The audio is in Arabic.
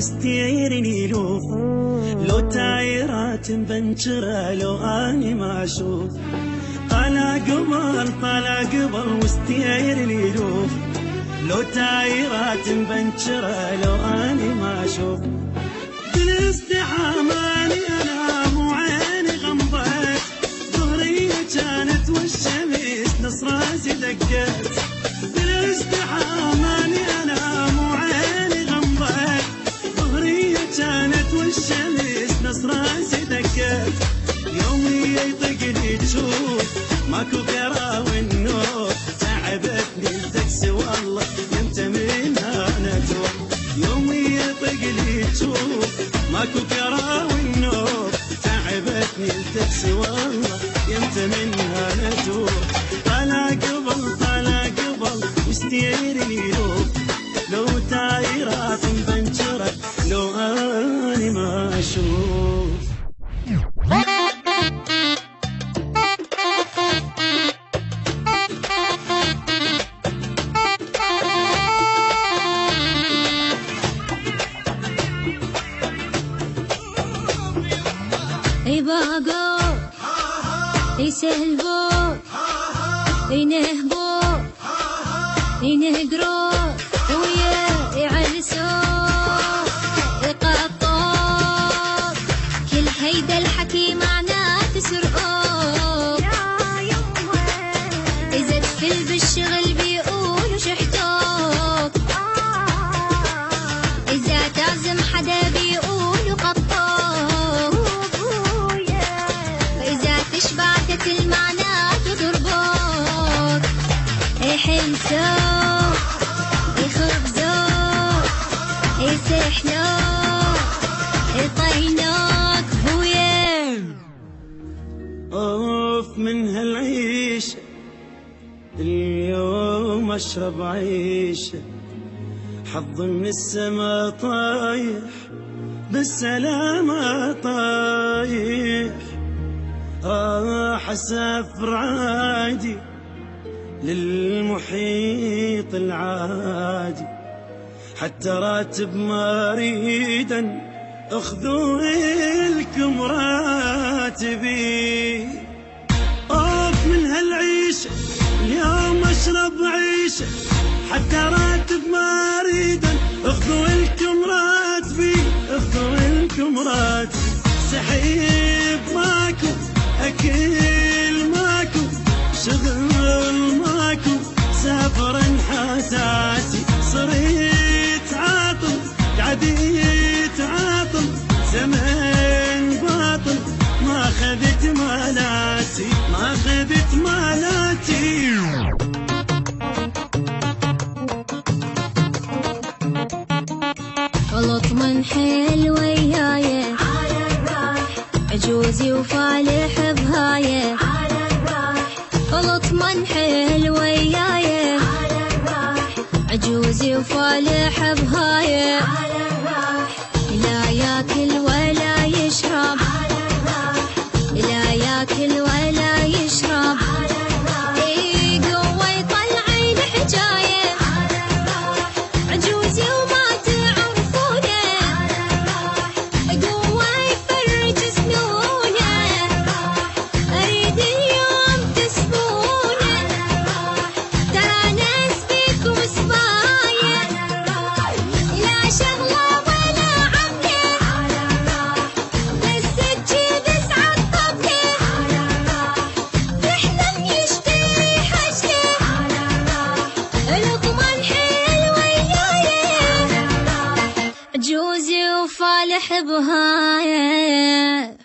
وستيرني يلوف، لو تايرات مبنشرة لو اني ما اشوف. طالع قبل وستيرني يلوف، لو تايرات مبنشرة لو اني ما اشوف. بالاستحاماني انا مو عيني غمضت، ظهري كانت والشمس نص راسي دقت. بالاستحاماني انا مو عيني غمضت، ظهري كانت والشمس نص راسي دقت. يومي يطقني تشوف ماكو غيرها والنور، تعبتني التكس والله يمت منها نتوه. يومي يطقني تشوف ماكو غيرها والنور، تعبتني التكس والله يمت منها نتوه. طالع قبل وستيرني يلوف، لو تايرات مبنشرة لو اني ما اشوف. باقو يسهلبو ينهبو ينهقرو ويا يعلسو يقطو، كل هيدا الحكي معناه تسرقو. إذا تفل بالشغل بيقولوا شحتوك، إذا تعزم حدا بيقولوا قطوك، وإذا تشبع تاكل معناه تضربوك. يحلسوك يخبزوك يسحلوك يطينوك هويا. اوف من هالعيشة اليوم اشرب عيشة، حظ من السما طايح بالسلامة طايح. حسافر عادي للمحيط العادي، حتى راتب ما اريدا اخذوا لكم راتبي. اوف من هالعيشة اليوم اشرب عيشة، حتى راتب ما اريدا اخذوا لكم راتبي، اخذوا لكم راتبي. سحيب ماكو، اكل ماكو، شغل ماكو، سافر انحاساتي. صريت عاطل قعديت عاطل، زمن باطل ما خذت مالاتي، ما خذت مالاتي. غلط من حيل وياي على الراح، عجوزي وفالح بهايه على الراح. غلط من حيل وياي على الراح، عجوزي وفالح بهايه على الراح. لا ياكل ولا يشرب على الراح، لا ياكل ولا يشرب على الراح. قوة يطلعي الحجايه على الراح، عجوزي وما تعرفونه على الراح. قوة يفرج سنونه على الراح، اريد اليوم تسبونه على الراح. ترى ناس فيكم سبايه على الراح، لا شغله ولا عمله على الراح. بس تجيب عالطبله على الراح، تحلم يشتري حشله على الراح. لقمة الحيل وياي على الراح، عجوزي وفالح بهايه.